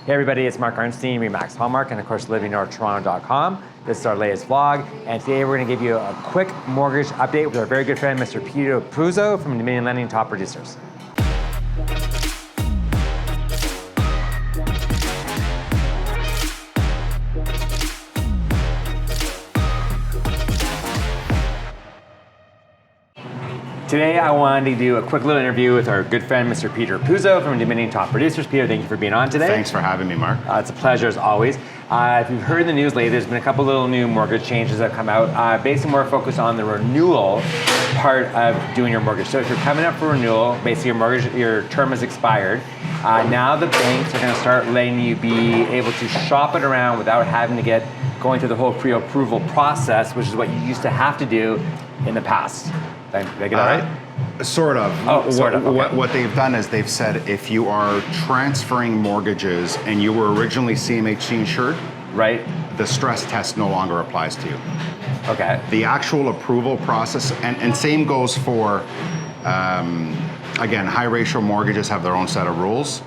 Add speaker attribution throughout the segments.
Speaker 1: Hey everybody, it's Mark Arnstein, Remax Hallmark, and of course livingnorthtoronto.com. This is our latest vlog, and today we're going to give you a quick mortgage update with our very good friend, Mr. Peter Puzzo from Dominion Lending Top Producers. Today I wanted to do a quick little interview with our good friend, Mr. Peter Puzzo from Dominion Top Producers. Peter, thank you for being on today.
Speaker 2: Thanks for having me, Mark.
Speaker 1: It's a pleasure as always. If you've heard in the news lately, there's been a couple little new mortgage changes that have come out, basically more focused on the renewal part of doing your mortgage. So if you're coming up for renewal, basically your term has expired. Now the banks are going to start letting you be able to shop it around without having to going through the whole pre-approval process, which is what you used to have to do in the past. Did I get that right?
Speaker 2: Sort of.
Speaker 1: Oh, sort of. Okay.
Speaker 2: What they've done is they've said if you are transferring mortgages and you were originally CMHC insured,
Speaker 1: right,
Speaker 2: the stress test no longer applies to you.
Speaker 1: Okay.
Speaker 2: The actual approval process, and same goes for, again, high ratio mortgages have their own set of rules.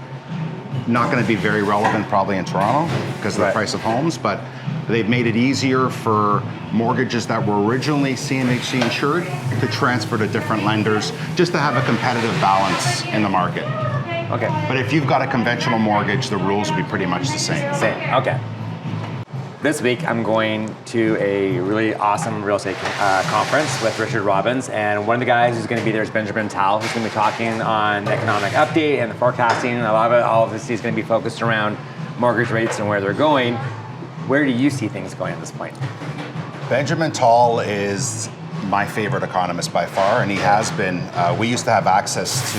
Speaker 2: Not going to be very relevant probably in Toronto because of the price of homes, but they've made it easier for mortgages that were originally CMHC insured to transfer to different lenders just to have a competitive balance in the market.
Speaker 1: Okay.
Speaker 2: But if you've got a conventional mortgage, the rules will be pretty much the same.
Speaker 1: Okay. This week I'm going to a really awesome real estate conference with Richard Robbins, and one of the guys who's going to be there is Benjamin Tal, who's going to be talking on the economic update and the forecasting, and all of this is going to be focused around mortgage rates and where they're going. Where do you see things going at this point?
Speaker 2: Benjamin Tal is my favorite economist by far, and he has been. We used to have access to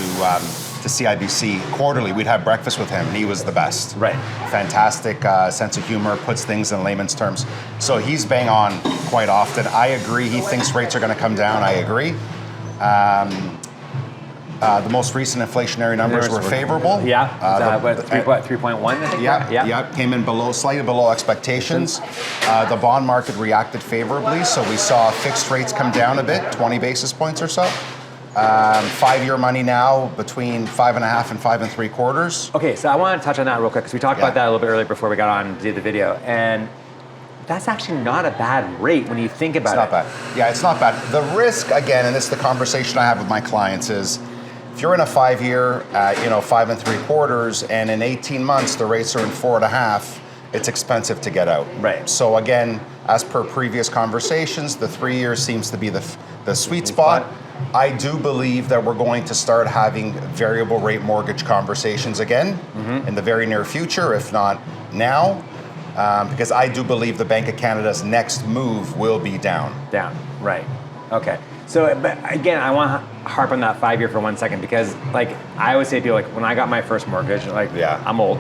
Speaker 2: CIBC quarterly. We'd have breakfast with him, and he was the best.
Speaker 1: Right.
Speaker 2: Fantastic sense of humor, puts things in layman's terms. So he's bang on quite often. I agree. He thinks rates are going to come down. I agree. The most recent inflationary numbers were favorable.
Speaker 1: Yeah. 3.1, I think?
Speaker 2: Yeah. Came in slightly below expectations. The bond market reacted favorably, so we saw fixed rates come down a bit, 20 basis points or so. 5-year money now between 5.5 and 5 3/4.
Speaker 1: Okay, so I want to touch on that real quick because we talked about that a little bit earlier before we got on to do the video, and that's actually not a bad rate when you think about it.
Speaker 2: It's not bad. Yeah, it's not bad. The risk, again, and this is the conversation I have with my clients, is if you're in a 5-year, 5 3/4, and in 18 months the rates are in 4.5, it's expensive to get out.
Speaker 1: Right.
Speaker 2: So again, as per previous conversations, the 3 years seems to be the sweet spot. I do believe that we're going to start having variable rate mortgage conversations again in the very near future, if not now, because I do believe the Bank of Canada's next move will be down.
Speaker 1: Down, right. Okay. So, but again, I want to harp on that 5-year for 1 second because, like, I always say to people, like, when I got my first mortgage, like, I'm old,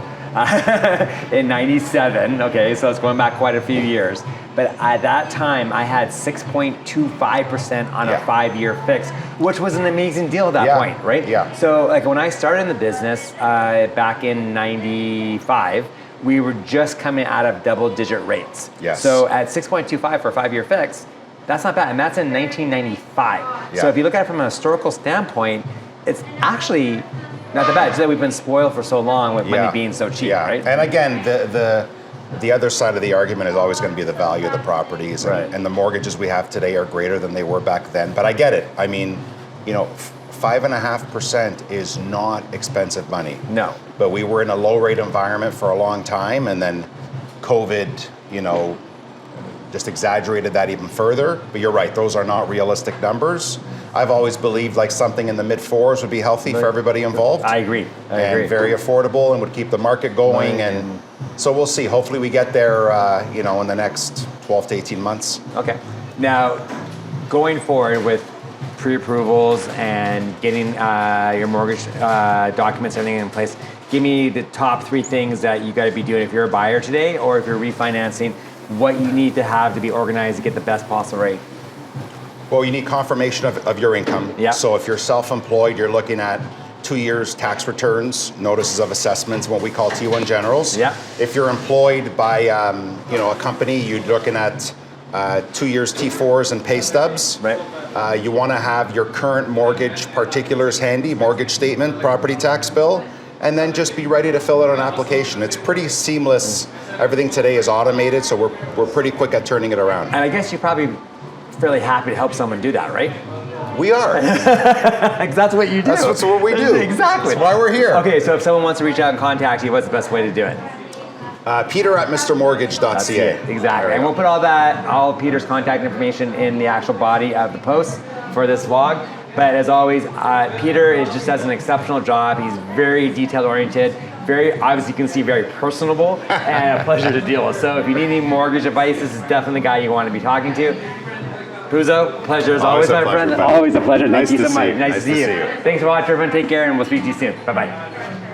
Speaker 1: in 97, okay, so it's going back quite a few years. But at that time, I had 6.25% on a 5-year fix, which was an amazing deal at that point, right?
Speaker 2: Yeah.
Speaker 1: So, like, when I started in the business back in 95, we were just coming out of double-digit rates.
Speaker 2: Yes.
Speaker 1: So at 6.25 for a 5-year fix, that's not bad, and that's in 1995. Yeah. So if you look at it from a historical standpoint, it's actually not that bad. It's that we've been spoiled for so long with money being so cheap, right?
Speaker 2: And again, the other side of the argument is always going to be the value of the properties, and the mortgages we have today are greater than they were back then. But I get it. I mean, 5.5% is not expensive money.
Speaker 1: No.
Speaker 2: But we were in a low rate environment for a long time, and then COVID, just exaggerated that even further. But you're right, those are not realistic numbers. I've always believed like something in the mid-4s would be healthy for everybody involved.
Speaker 1: I agree.
Speaker 2: And very affordable and would keep the market going. And so we'll see. Hopefully we get there, in the next 12 to 18 months.
Speaker 1: Okay. Now, going forward with pre-approvals and getting your mortgage documents, everything in place, give me the top 3 things that you got to be doing if you're a buyer today or if you're refinancing, what you need to have to be organized to get the best possible rate.
Speaker 2: Well, you need confirmation of your income.
Speaker 1: Yeah.
Speaker 2: So if you're self-employed, you're looking at 2 years tax returns, notices of assessments, what we call T1 generals.
Speaker 1: Yeah.
Speaker 2: If you're employed by a company, you're looking at 2 years T4s and pay stubs.
Speaker 1: Right.
Speaker 2: You want to have your current mortgage particulars handy, mortgage statement, property tax bill, and then just be ready to fill out an application. It's pretty seamless. Everything today is automated, so we're pretty quick at turning it around.
Speaker 1: And I guess you're probably fairly happy to help someone do that, right?
Speaker 2: We are.
Speaker 1: Because that's what you do.
Speaker 2: That's what we do.
Speaker 1: Exactly.
Speaker 2: That's why we're here.
Speaker 1: Okay, so if someone wants to reach out and contact you, what's the best way to do it?
Speaker 2: Peter at mrmortgage.ca.
Speaker 1: Exactly. And we'll put all Peter's contact information in the actual body of the post for this vlog. But as always, Peter just does an exceptional job. He's very detail oriented, very, obviously you can see, very personable, and a pleasure to deal with. So if you need any mortgage advice, this is definitely the guy you want to be talking to. Puzo, pleasure as always, my friend. Always a pleasure. Thank you so much. Nice to see you. Thanks for watching, everyone. Take care, and we'll speak to you soon. Bye-bye.